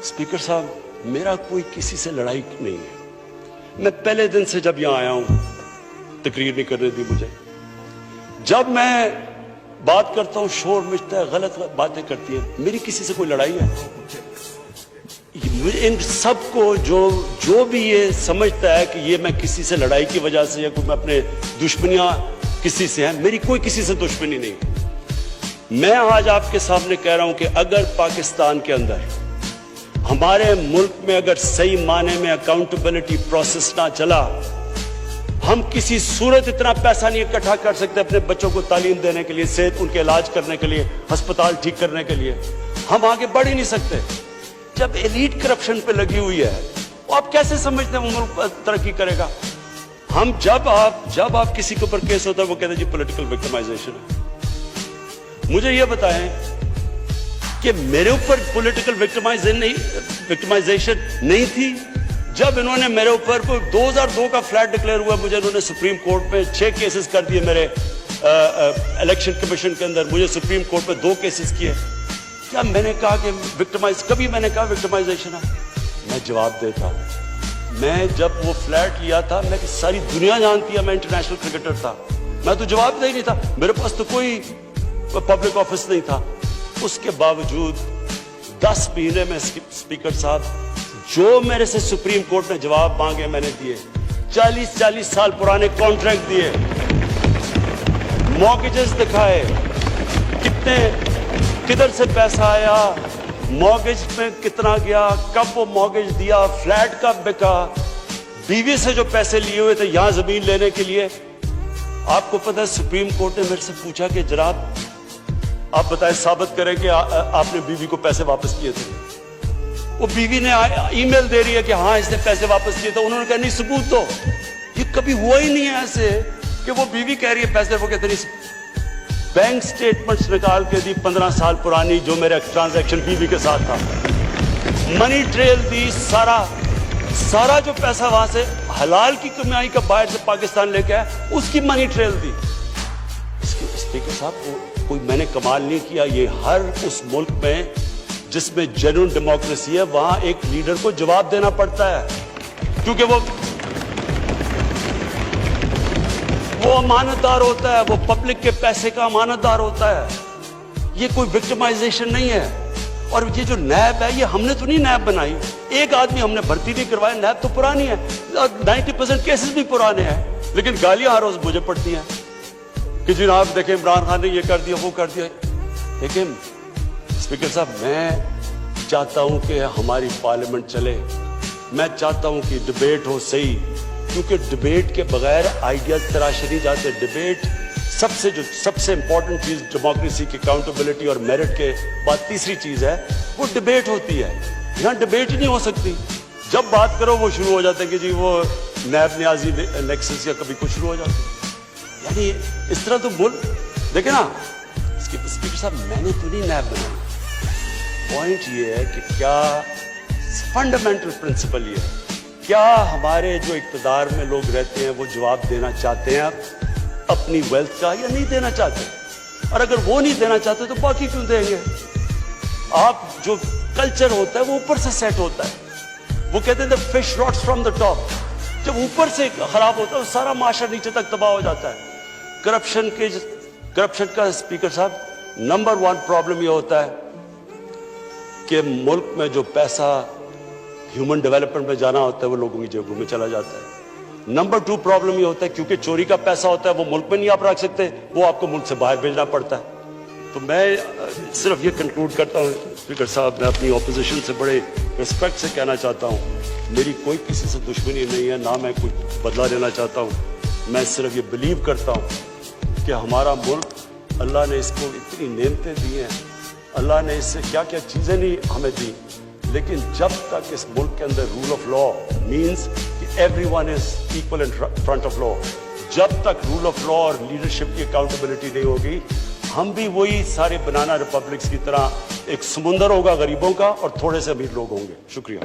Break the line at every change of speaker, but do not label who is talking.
Speaker साहब, मेरा कोई किसी से लड़ाई नहीं है। मैं पहले दिन से जब यहां आया हूं, तकरीर नहीं करने दी मुझे। जब मैं बात करता हूं शोर मचता है, गलत बातें करती है। मेरी किसी से कोई लड़ाई है? इन सबको जो भी ये समझता है कि ये मैं किसी से लड़ाई की वजह से या कोई मैं अपने दुश्मनियां किसी से हैं, मेरी कोई किसी से दुश्मनी नहीं। मैं आज आपके सामने कह रहा हूं कि अगर पाकिस्तान के अंदर, हमारे मुल्क में अगर सही माने में अकाउंटेबिलिटी प्रोसेस ना चला, हम किसी सूरत इतना पैसा नहीं इकट्ठा कर सकते अपने बच्चों को तालीम देने के लिए, सेहत, उनके इलाज करने के लिए, अस्पताल ठीक करने के लिए। हम आगे बढ़ ही नहीं सकते। जब एलीट करप्शन पे लगी हुई है, वो आप कैसे समझते हैं वो मुल्क तरक्की करेगा? हम जब आप किसी के ऊपर केस होता है, वो कहते हैं जी पॉलिटिकल विक्टिमाइजेशन है। मुझे ये बताएं कि मेरे ऊपर पॉलिटिकल विक्टिमाइजेशन नहीं थी जब इन्होंने मेरे ऊपर कोई 2002 का फ्लैट डिक्लेयर हुआ, मुझे इन्होंने सुप्रीम कोर्ट में 6 केसेस कर दिए। मेरे इलेक्शन कमीशन के अंदर मुझे सुप्रीम कोर्ट में 2 केसेस किए। क्या मैंने कहा कि कभी मैंने कहा विक्टिमाइजेशन है? मैं जवाब देता हूं। मैं जब वो फ्लैट लिया था, मैं सारी दुनिया जानती है मैं इंटरनेशनल क्रिकेटर था, मैं तो जवाब दे ही नहीं था। मेरे पास तो कोई पब्लिक ऑफिस नहीं था। उसके बावजूद 10 महीने में स्पीकर साहब, जो मेरे से सुप्रीम कोर्ट ने जवाब मांगे मैंने दिए। 40 साल पुराने कॉन्ट्रैक्ट दिए, मॉर्गेजेस दिखाए, किधर से पैसा आया, मॉर्गेज में कितना गया, कब वो मॉर्गेज दिया, फ्लैट कब बिका, बीवी से जो पैसे लिए हुए थे यहां जमीन लेने के लिए। आपको पता है सुप्रीम कोर्ट ने मेरे से पूछा कि जनाब आप बताएं, साबित करें कि आपने बीवी को पैसे वापस किए थे। वो बीवी ने ईमेल दे रही है कि हाँ इसने पैसे वापस किए थे। उन्होंने कहा नहीं, सबूत दो। ये कभी हुआ ही नहीं है ऐसे कि वो बीवी कह रही है पैसे, वो कहते नहीं। बैंक स्टेटमेंट्स निकाल के दी 15 साल पुरानी, जो मेरा ट्रांजैक्शन बीवी के साथ था, मनी ट्रेल दी, सारा जो पैसा वहां से हलाल की कमाई का बाहर से पाकिस्तान लेके आया, उसकी मनी ट्रेल दी। स्पीकर साहब, कोई मैंने कमाल नहीं किया। ये हर उस मुल्क में जिसमें जेन्युइन डेमोक्रेसी है, वहां एक लीडर को जवाब देना पड़ता है, क्योंकि वो अमानतदार होता है, वो पब्लिक के पैसे का अमानतदार होता है। ये कोई विक्टिमाइजेशन नहीं है। और ये जो नैब है, ये हमने तो नहीं नैब बनाई, एक आदमी हमने भर्ती नहीं करवाया। नैब तो पुरानी है, 90% केसेस भी पुराने हैं, लेकिन गालियां हर रोज मुझे पड़ती हैं कि जनाब देखें इमरान खान ने ये कर दिया, वो कर दिया। लेकिन स्पीकर साहब, मैं चाहता हूं कि हमारी पार्लियामेंट चले। मैं चाहता हूं कि डिबेट हो सही, क्योंकि डिबेट के बगैर आइडियाज तराशे नहीं जाते। डिबेट सबसे इंपॉर्टेंट चीज डेमोक्रेसी की अकाउंटेबिलिटी और मेरिट के बाद तीसरी चीज है, वो डिबेट होती है। यहां डिबेट ही नहीं हो सकती। जब बात करो वो शुरू हो जाते हैं कि जी वो नैब न्याजी नेक्सस या कभी कुछ शुरू हो जाते हैं। यानी इस तरह तो बोल देखे ना स्पीकर साहब, मैंने तो नहीं नैब बनाई। पॉइंट ये है कि क्या फंडामेंटल प्रिंसिपल ये है, क्या हमारे जो इक़्तिदार में लोग रहते हैं वो जवाब देना चाहते हैं अपनी वेल्थ का, या नहीं देना चाहते? और अगर वो नहीं देना चाहते तो बाकी क्यों देंगे? आप जो कल्चर होता है वो ऊपर से सेट होता है। वो कहते हैं the fish rots from the top. जब ऊपर से खराब होता है, सारा माशरा नीचे तक तबाह हो जाता है। करप्शन का स्पीकर साहब नंबर 1 प्रॉब्लम ये होता है कि मुल्क में जो पैसा ह्यूमन डेवलपमेंट में जाना होता है वो लोगों की जेबों में चला जाता है। नंबर 2 प्रॉब्लम ये होता है क्योंकि चोरी का पैसा होता है वो मुल्क में नहीं आप रख सकते, वो आपको मुल्क से बाहर भेजना पड़ता है। तो मैं सिर्फ ये कंक्लूड करता हूँ स्पीकर साहब, मैं अपनी ऑपोजिशन से बड़े रिस्पेक्ट से कहना चाहता हूँ, मेरी कोई किसी से दुश्मनी नहीं है, ना मैं कुछ बदला लेना चाहता हूँ। मैं सिर्फ ये बिलीव करता हूँ कि हमारा मुल्क, अल्लाह ने इसको इतनी नेमतें दी हैं, अल्लाह ने इससे क्या क्या चीज़ें नहीं हमें दी, लेकिन जब तक इस मुल्क के अंदर रूल ऑफ लॉ मीन्स कि everyone is equal in front of law, जब तक रूल ऑफ लॉ और लीडरशिप की अकाउंटेबिलिटी नहीं होगी, हम भी वही सारे बनाना रिपब्लिक्स की तरह एक समुंदर होगा गरीबों का और थोड़े से अमीर लोग होंगे। शुक्रिया।